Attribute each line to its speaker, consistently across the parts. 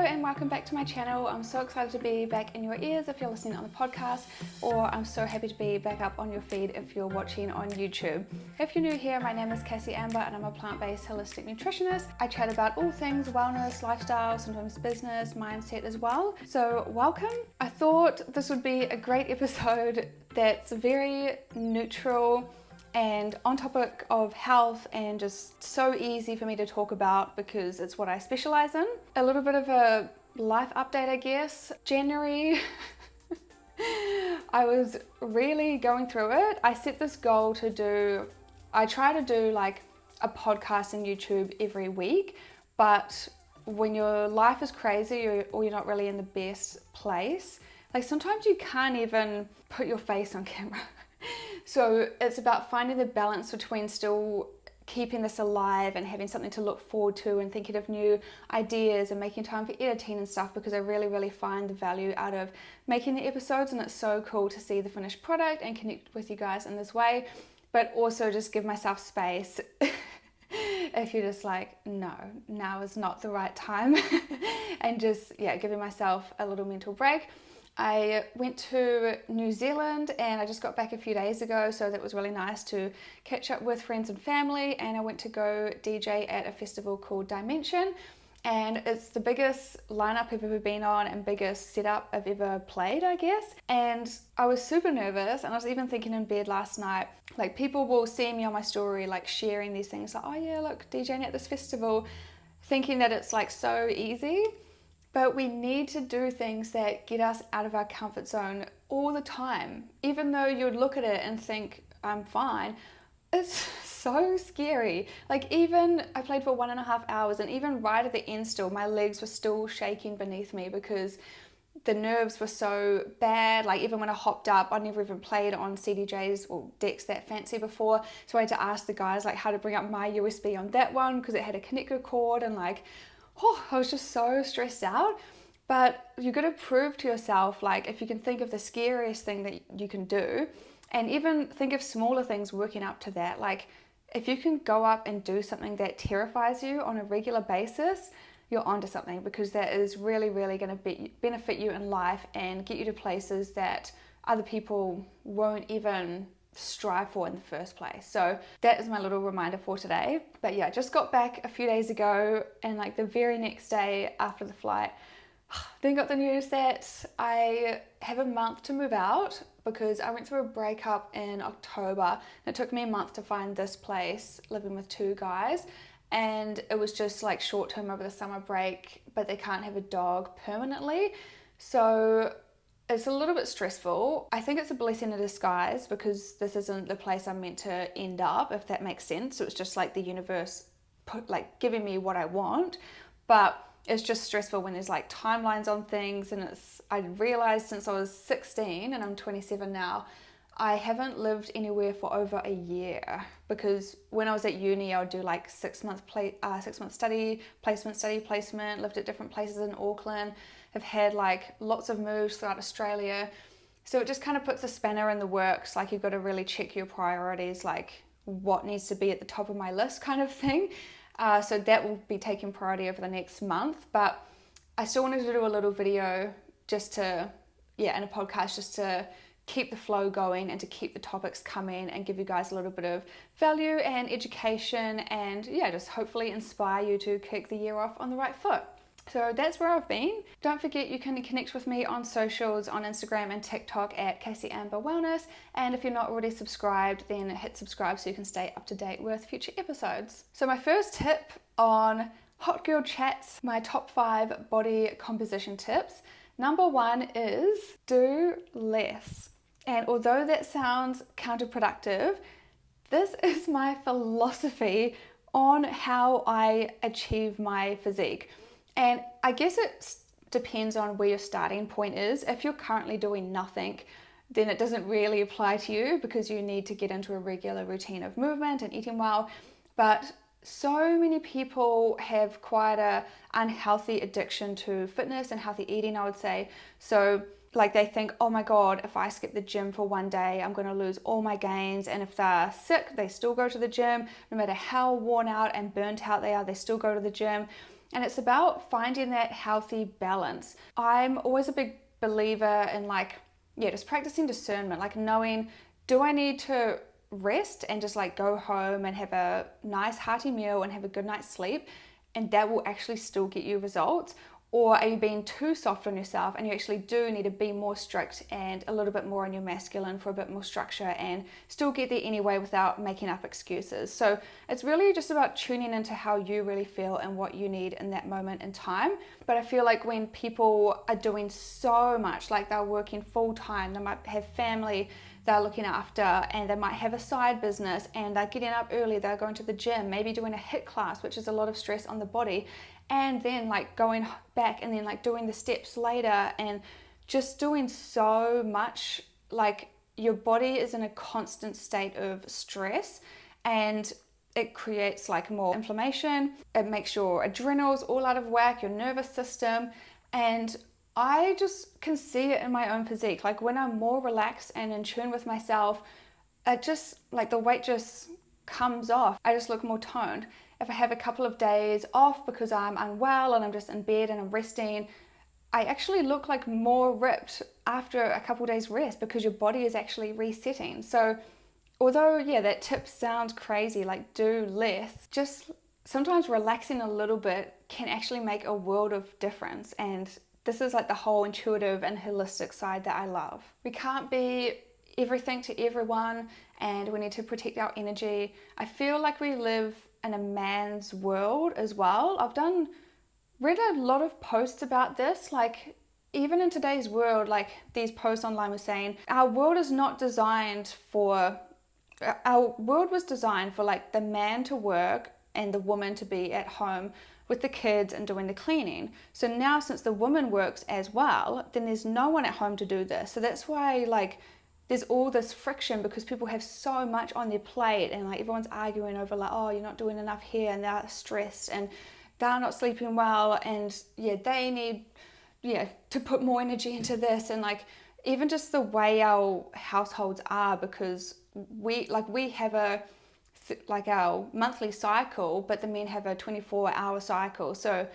Speaker 1: and welcome back to my channel. I'm so excited to be back in your ears if you're listening on the podcast, or I'm so happy to be back up on your feed if you're watching on YouTube. If you're new here, my name is Cassie Amber and I'm a plant-based holistic nutritionist. I chat about all things wellness, lifestyle, sometimes business, mindset as well. So welcome. I thought this would be a great episode that's very neutral and on topic of health and just so easy for me to talk about because it's what I specialize in. A little bit of a life update, I guess. January, I was really going through it. I set this goal I try to do like a podcast and YouTube every week, but when your life is crazy or you're not really in the best place, like sometimes you can't even put your face on camera. So it's about finding the balance between still keeping this alive and having something to look forward to and thinking of new ideas and making time for editing and stuff, because I really find the value out of making the episodes, and it's so cool to see the finished product and connect with you guys in this way, but also just give myself space if you're just like, no, now is not the right time and just, giving myself a little mental break. I went to New Zealand and I just got back a few days ago, so that was really nice to catch up with friends and family, and I went to go DJ at a festival called Dimension, and it's the biggest lineup I've ever been on and biggest setup I've ever played, I guess. And I was super nervous, and I was even thinking in bed last night, like people will see me on my story like sharing these things like, oh yeah, look, DJing at this festival, thinking that it's like so easy. But we need to do things that get us out of our comfort zone all the time. Even though you would look at it and think, I'm fine, it's so scary. Like even, I played for 1.5 hours, and even right at the end still, my legs were still shaking beneath me because the nerves were so bad. Like even when I hopped up, I'd never even played on CDJs or decks that fancy before. So I had to ask the guys like how to bring up my USB on that one because it had a connector cord, and like, I was just so stressed out. But you got to prove to yourself, like if you can think of the scariest thing that you can do, and even think of smaller things working up to that, like if you can go up and do something that terrifies you on a regular basis, you're onto something, because that is really going to benefit you in life and get you to places that other people won't even strive for in the first place. So that is my little reminder for today. But yeah, just got back a few days ago, and like the very next day after the flight, then got the news that I have a month to move out, because I went through a breakup in October. It took me a month to find this place, living with 2 guys, and it was just like short term over the summer break, but they can't have a dog permanently. So it's a little bit stressful. I think it's a blessing in disguise, because this isn't the place I'm meant to end up, if that makes sense. So it's just like the universe giving me what I want. But it's just stressful when there's like timelines on things, and I realized since I was 16 and I'm 27 now, I haven't lived anywhere for over a year, because when I was at uni, I would do like 6 month study, placement, lived at different places in Auckland, have had like lots of moves throughout Australia. So it just kind of puts a spanner in the works. Like you've got to really check your priorities, like what needs to be at the top of my list kind of thing. So that will be taking priority over the next month. But I still wanted to do a little video in a podcast, just to keep the flow going and to keep the topics coming and give you guys a little bit of value and education, and just hopefully inspire you to kick the year off on the right foot. So that's where I've been. Don't forget you can connect with me on socials, on Instagram and TikTok at Cassie Amber Wellness. And if you're not already subscribed, then hit subscribe so you can stay up to date with future episodes. So my first tip on Hot Girl Chats, my top 5 body composition tips. Number 1 is do less. And although that sounds counterproductive, this is my philosophy on how I achieve my physique. And I guess it depends on where your starting point is. If you're currently doing nothing, then it doesn't really apply to you, because you need to get into a regular routine of movement and eating well. But so many people have quite a unhealthy addiction to fitness and healthy eating, I would say. So like they think, oh my God, if I skip the gym for one day, I'm going to lose all my gains. And if they're sick, they still go to the gym. No matter how worn out and burnt out they are, they still go to the gym. And it's about finding that healthy balance. I'm always a big believer in like, yeah, just practicing discernment, like knowing, do I need to rest and just like go home and have a nice hearty meal and have a good night's sleep, and that will actually still get you results? Or are you being too soft on yourself and you actually do need to be more strict and a little bit more on your masculine for a bit more structure and still get there anyway without making up excuses? So it's really just about tuning into how you really feel and what you need in that moment in time. But I feel like when people are doing so much, like they're working full time, they might have family they're looking after, and they might have a side business, and they're getting up early, they're going to the gym, maybe doing a HIIT class, which is a lot of stress on the body, and then like going back and then like doing the steps later, and just doing so much. Like your body is in a constant state of stress, and it creates like more inflammation. It makes your adrenals all out of whack, your nervous system. And I just can see it in my own physique. Like when I'm more relaxed and in tune with myself, it just like the weight just comes off. I just look more toned. If I have a couple of days off because I'm unwell and I'm just in bed and I'm resting, I actually look like more ripped after a couple of days rest, because your body is actually resetting. So although, yeah, that tip sounds crazy, like do less, just sometimes relaxing a little bit can actually make a world of difference. And this is like the whole intuitive and holistic side that I love. We can't be everything to everyone, and we need to protect our energy. I feel like we live in a man's world as well. I've read a lot of posts about this, like even in today's world, like these posts online were saying our world was designed for like the man to work and the woman to be at home with the kids and doing the cleaning. So now, since the woman works as well, then there's no one at home to do this. So that's why like there's all this friction, because people have so much on their plate, and like everyone's arguing over like, oh, you're not doing enough here, and they're stressed and they're not sleeping well, and yeah, they need to put more energy into this. And like even just the way our households are, because we have our monthly cycle, but the men have a 24-hour cycle. So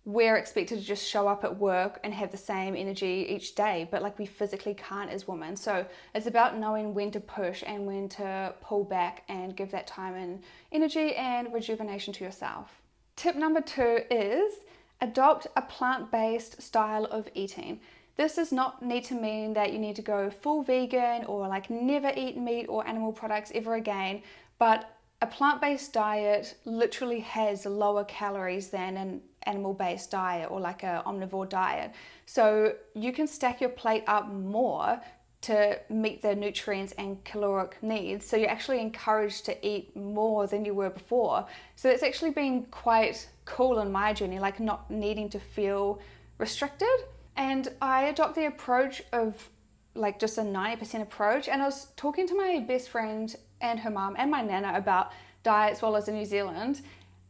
Speaker 1: we're expected to just show up at work and have the same energy each day, but like we physically can't as women. So it's about knowing when to push and when to pull back and give that time and energy and rejuvenation to yourself. Tip number 2 is adopt a plant-based style of eating. This does not need to mean that you need to go full vegan or like never eat meat or animal products ever again, but a plant-based diet literally has lower calories than an animal-based diet or like an omnivore diet. So you can stack your plate up more to meet the nutrients and caloric needs. So you're actually encouraged to eat more than you were before. So it's actually been quite cool on my journey, like not needing to feel restricted. And I adopt the approach of like just a 90% approach. And I was talking to my best friend and her mum and my nana about diets while I was in New Zealand.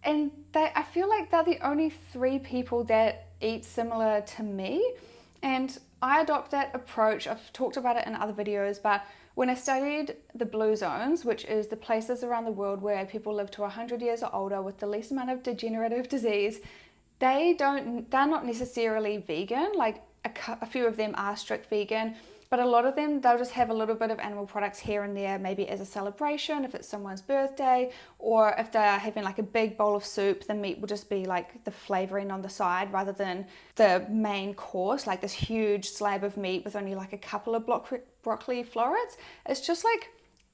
Speaker 1: And I feel like they're the only 3 people that eat similar to me. And I adopt that approach. I've talked about it in other videos, but when I studied the blue zones, which is the places around the world where people live to 100 years or older with the least amount of degenerative disease, they're not necessarily vegan. Like a few of them are strict vegan, but a lot of them, they'll just have a little bit of animal products here and there, maybe as a celebration, if it's someone's birthday, or if they're having like a big bowl of soup, the meat will just be like the flavoring on the side rather than the main course, like this huge slab of meat with only like a couple of broccoli florets. It's just like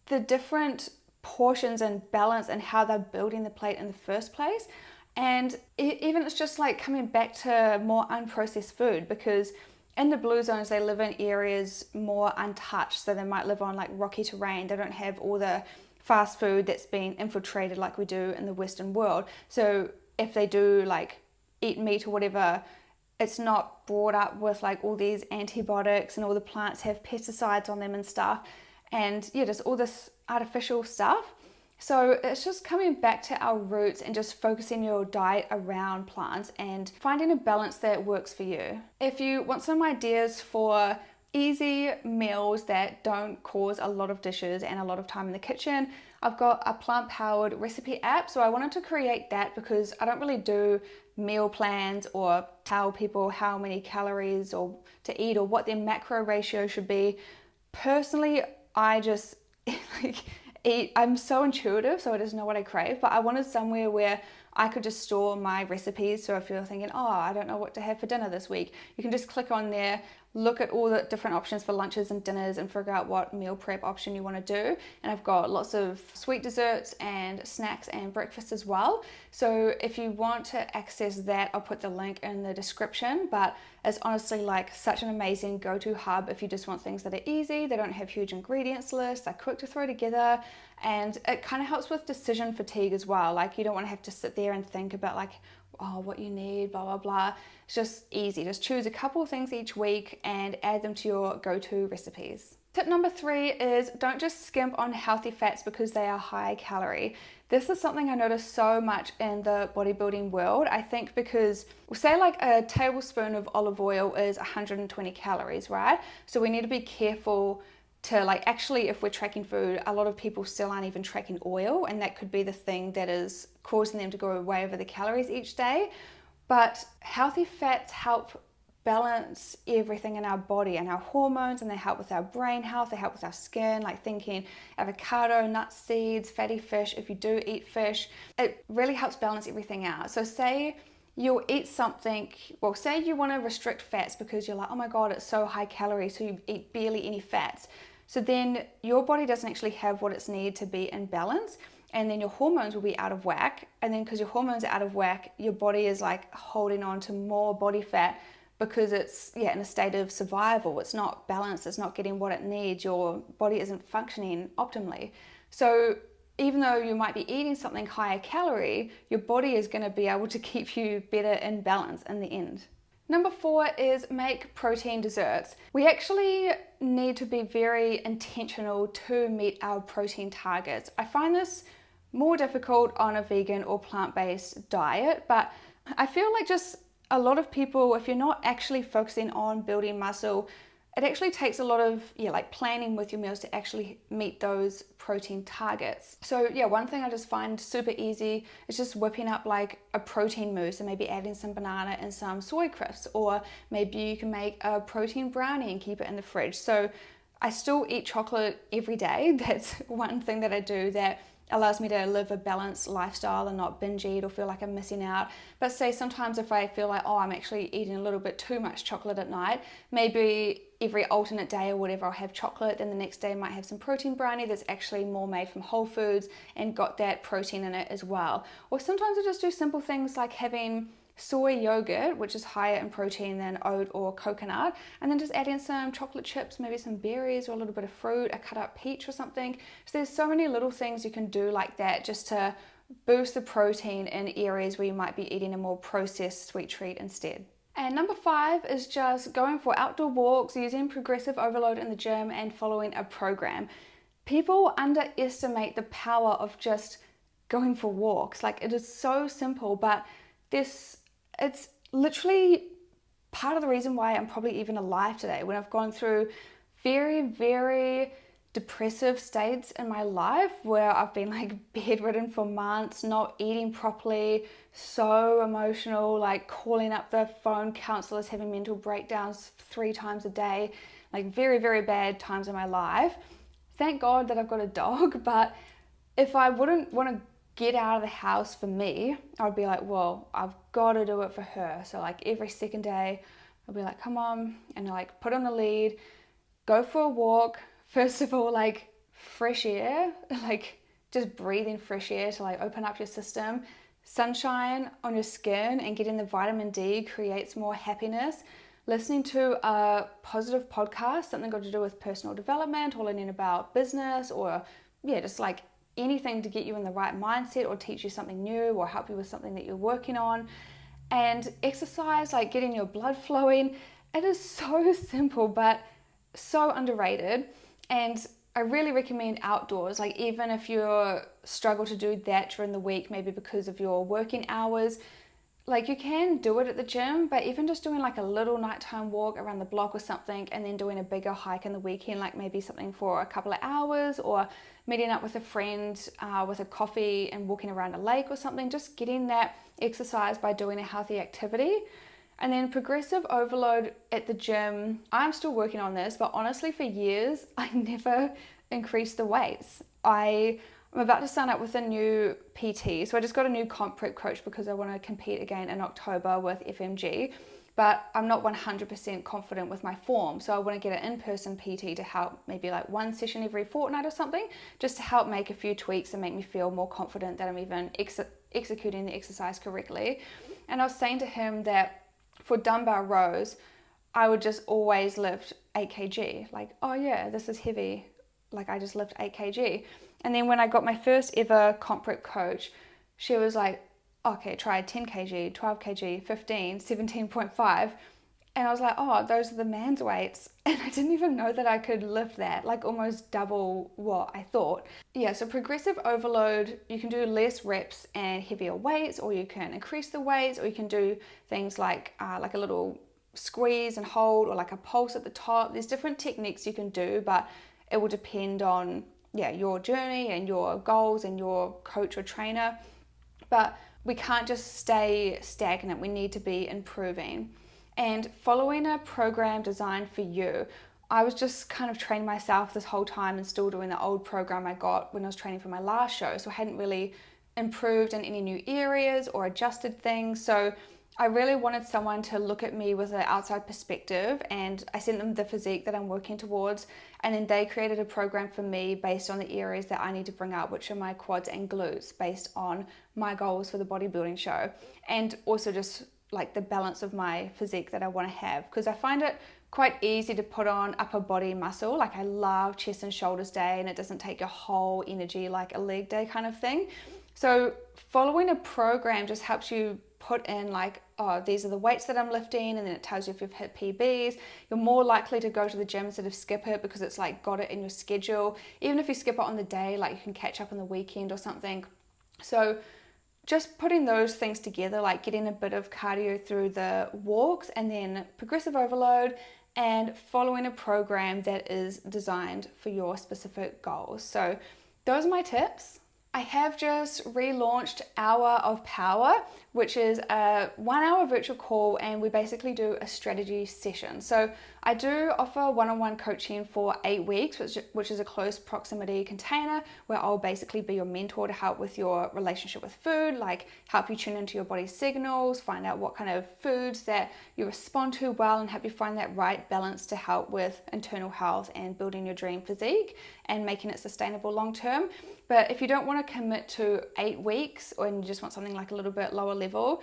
Speaker 1: the different portions and balance and how they're building the plate in the first place. And even it's just like coming back to more unprocessed food, because in the blue zones, they live in areas more untouched. So they might live on like rocky terrain. They don't have all the fast food that's been infiltrated like we do in the Western world. So if they do like eat meat or whatever, it's not brought up with like all these antibiotics, and all the plants have pesticides on them and stuff. And yeah, just all this artificial stuff. So it's just coming back to our roots and just focusing your diet around plants and finding a balance that works for you. If you want some ideas for easy meals that don't cause a lot of dishes and a lot of time in the kitchen, I've got a plant-powered recipe app. So I wanted to create that because I don't really do meal plans or tell people how many calories or to eat or what their macro ratio should be. Personally, I just eat. I'm so intuitive, so I just know what I crave, but I wanted somewhere where I could just store my recipes. So if you're thinking, oh, I don't know what to have for dinner this week, you can just click on there, look at all the different options for lunches and dinners and figure out what meal prep option you want to do. And I've got lots of sweet desserts and snacks and breakfast as well. So if you want to access that, I'll put the link in the description. But it's honestly like such an amazing go-to hub if you just want things that are easy, they don't have huge ingredients lists, they're quick to throw together, and it kind of helps with decision fatigue as well. Like you don't want to have to sit there and think about like, oh, what you need, blah, blah, blah. It's just easy. Just choose a couple of things each week and add them to your go-to recipes. Tip number 3 is don't just skimp on healthy fats because they are high calorie. This is something I notice so much in the bodybuilding world. I think because, say like a tablespoon of olive oil is 120 calories, right? So we need to be careful to like, actually, if we're tracking food, a lot of people still aren't even tracking oil, and that could be the thing that is causing them to go way over the calories each day. But healthy fats help balance everything in our body and our hormones, and they help with our brain health, they help with our skin, like thinking avocado, nuts, seeds, fatty fish, if you do eat fish, it really helps balance everything out. So say you'll eat something, well, say you want to restrict fats because you're like, oh my God, it's so high calorie, so you eat barely any fats. So then your body doesn't actually have what it's needed to be in balance, and then your hormones will be out of whack. And then because your hormones are out of whack, your body is like holding on to more body fat because it's in a state of survival. It's not balanced, it's not getting what it needs, your body isn't functioning optimally. So even though you might be eating something higher calorie, your body is going to be able to keep you better in balance in the end. Number 4 is make protein desserts. We actually need to be very intentional to meet our protein targets. I find this more difficult on a vegan or plant-based diet, but I feel like just a lot of people, if you're not actually focusing on building muscle, it actually takes a lot of like planning with your meals to actually meet those protein targets. So one thing I just find super easy is just whipping up like a protein mousse and maybe adding some banana and some soy crisps, or maybe you can make a protein brownie and keep it in the fridge. So I still eat chocolate every day. That's one thing that I do that allows me to live a balanced lifestyle and not binge eat or feel like I'm missing out. But say sometimes if I feel like, oh, I'm actually eating a little bit too much chocolate at night, maybe every alternate day or whatever I'll have chocolate, then the next day I might have some protein brownie that's actually more made from whole foods and got that protein in it as well. Or sometimes I just do simple things like having soy yogurt, which is higher in protein than oat or coconut, and then just add in some chocolate chips, maybe some berries or a little bit of fruit, a cut up peach or something. So there's so many little things you can do like that just to boost the protein in areas where you might be eating a more processed sweet treat instead. And number 5 is just going for outdoor walks, using progressive overload in the gym, and following a program. People underestimate the power of just going for walks. Like, it is so simple, but it's literally part of the reason why I'm probably even alive today, when I've gone through very, very depressive states in my life where I've been like bedridden for months, not eating properly, so emotional, like calling up the phone counselors, having mental breakdowns 3 times a day, like very, very bad times in my life. Thank God that I've got a dog, but if I wouldn't want to get out of the house for me, I'd be like, well, I've got to do it for her. So like every second day, I'll be like, come on, and like put on the lead, go for a walk. First of all, like fresh air, like just breathing fresh air to like open up your system. Sunshine on your skin and getting the vitamin D creates more happiness. Listening to a positive podcast, something got to do with personal development or learning about business, or just like anything to get you in the right mindset or teach you something new or help you with something that you're working on. And exercise, like getting your blood flowing. It is so simple but so underrated, and I really recommend outdoors. Like even if you struggle to do that during the week, maybe because of your working hours, like you can do it at the gym, but even just doing like a little nighttime walk around the block or something, and then doing a bigger hike in the weekend, like maybe something for a couple of hours, or meeting up with a friend with a coffee and walking around a lake or something, just getting that exercise by doing a healthy activity. And then progressive overload at the gym, I'm still working on this, but honestly for years I never increased the weights. I'm about to sign up with a new PT, so I just got a new comp prep coach because I want to compete again in October with FMG, but I'm not 100% confident with my form, so I want to get an in-person PT to help, maybe like one session every fortnight or something, just to help make a few tweaks and make me feel more confident that I'm even executing the exercise correctly. And I was saying to him that for dumbbell rows, I would just always lift 8 kg. Like, oh yeah, this is heavy. Like I just lift 8 kg. And then when I got my first ever comp prep coach, she was like, okay, try 10 kg, 12 kg, 15, 17.5. And I was like, oh, those are the man's weights. And I didn't even know that I could lift that, like almost double what I thought. Yeah, so progressive overload, you can do less reps and heavier weights, or you can increase the weights, or you can do things like a little squeeze and hold, or like a pulse at the top. There's different techniques you can do, but it will depend on your journey and your goals and your coach or trainer. But we can't just stay stagnant. We need to be improving. And following a program designed for you, I was just kind of training myself this whole time and still doing the old program I got when I was training for my last show. So I hadn't really improved in any new areas or adjusted things. So I really wanted someone to look at me with an outside perspective, and I sent them the physique that I'm working towards, and then they created a program for me based on the areas that I need to bring up, which are my quads and glutes, based on my goals for the bodybuilding show, and also just like the balance of my physique that I want to have, because I find it quite easy to put on upper body muscle. Like I love chest and shoulders day, and it doesn't take your whole energy like a leg day kind of thing. So following a program just helps you put in like, oh, these are the weights that I'm lifting, and then it tells you if you've hit PBs. You're more likely to go to the gym instead of skip it, because it's like got it in your schedule. Even if you skip it on the day, like you can catch up on the weekend or something. So just putting those things together, like getting a bit of cardio through the walks, and then progressive overload, and following a program that is designed for your specific goals. So those are my tips. I have just relaunched Hour of Power, which is a 1 hour virtual call, and we basically do a strategy session. So I do offer one-on-one coaching for 8 weeks, which is a close proximity container where I'll basically be your mentor to help with your relationship with food, like help you tune into your body's signals, find out what kind of foods that you respond to well, and help you find that right balance to help with internal health and building your dream physique and making it sustainable long term. But if you don't want to commit to 8 weeks, or you just want something like a little bit lower level,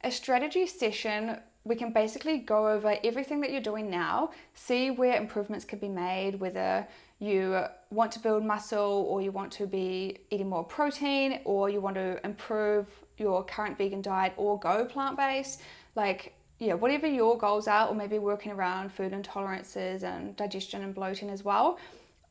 Speaker 1: a strategy session, we can basically go over everything that you're doing now, see where improvements could be made, whether you want to build muscle, or you want to be eating more protein, or you want to improve your current vegan diet or go plant-based. Like, yeah, whatever your goals are, or maybe working around food intolerances and digestion and bloating as well.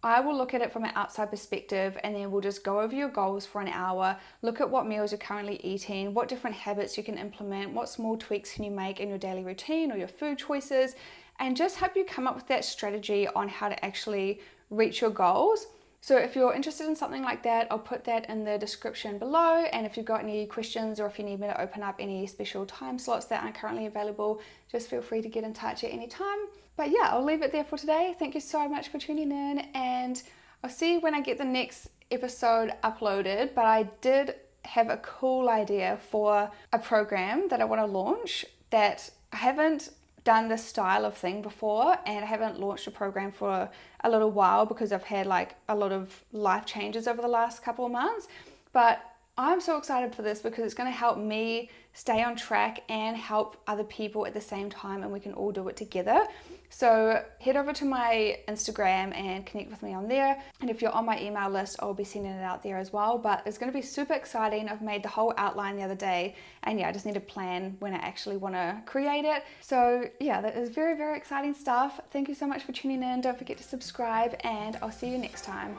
Speaker 1: I will look at it from an outside perspective, and then we'll just go over your goals for an hour, look at what meals you're currently eating, what different habits you can implement, what small tweaks can you make in your daily routine or your food choices, and just help you come up with that strategy on how to actually reach your goals. So if you're interested in something like that, I'll put that in the description below. And if you've got any questions, or if you need me to open up any special time slots that aren't currently available, just feel free to get in touch at any time. But yeah, I'll leave it there for today. Thank you so much for tuning in, and I'll see you when I get the next episode uploaded. But I did have a cool idea for a program that I want to launch that I haven't done this style of thing before, and I haven't launched a program for a little while because I've had like a lot of life changes over the last couple of months. But I'm so excited for this because it's going to help me stay on track and help other people at the same time, and we can all do it together. So head over to my Instagram and connect with me on there. And if you're on my email list, I'll be sending it out there as well. But it's going to be super exciting. I've made the whole outline the other day, and yeah, I just need to plan when I actually want to create it. So yeah, that is very, very exciting stuff. Thank you so much for tuning in. Don't forget to subscribe, and I'll see you next time.